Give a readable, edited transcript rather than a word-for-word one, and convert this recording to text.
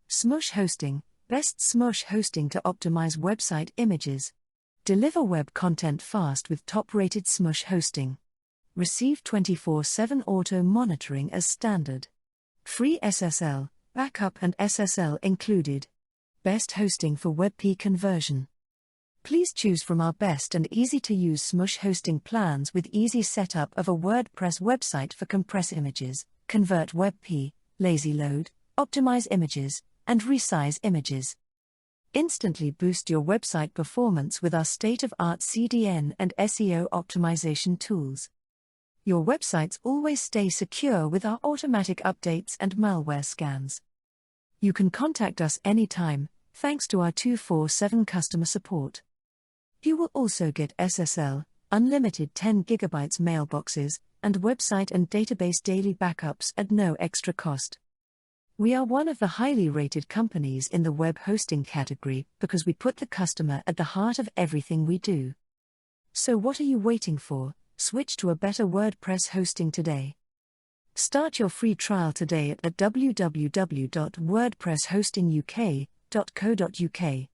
Smush Hosting, best Smush hosting to optimize website images. Deliver web content fast with top-rated Smush hosting. Receive 24/7 auto monitoring as standard. Free SSL, backup and SSL included. Best hosting for WebP conversion. Please choose from our best and easy-to-use Smush hosting plans with easy setup of a WordPress website for compress images, convert WebP, lazy load, optimize images, and resize images. Instantly boost your website performance with our state-of-art CDN and SEO optimization tools. Your websites always stay secure with our automatic updates and malware scans. You can contact us anytime, thanks to our 24/7 customer support. You will also get SSL, unlimited 10 GB mailboxes, and website and database daily backups at no extra cost. We are one of the highly rated companies in the web hosting category because we put the customer at the heart of everything we do. So what are you waiting for? Switch to a better WordPress hosting today. Start your free trial today at www.wordpresshostinguk.co.uk.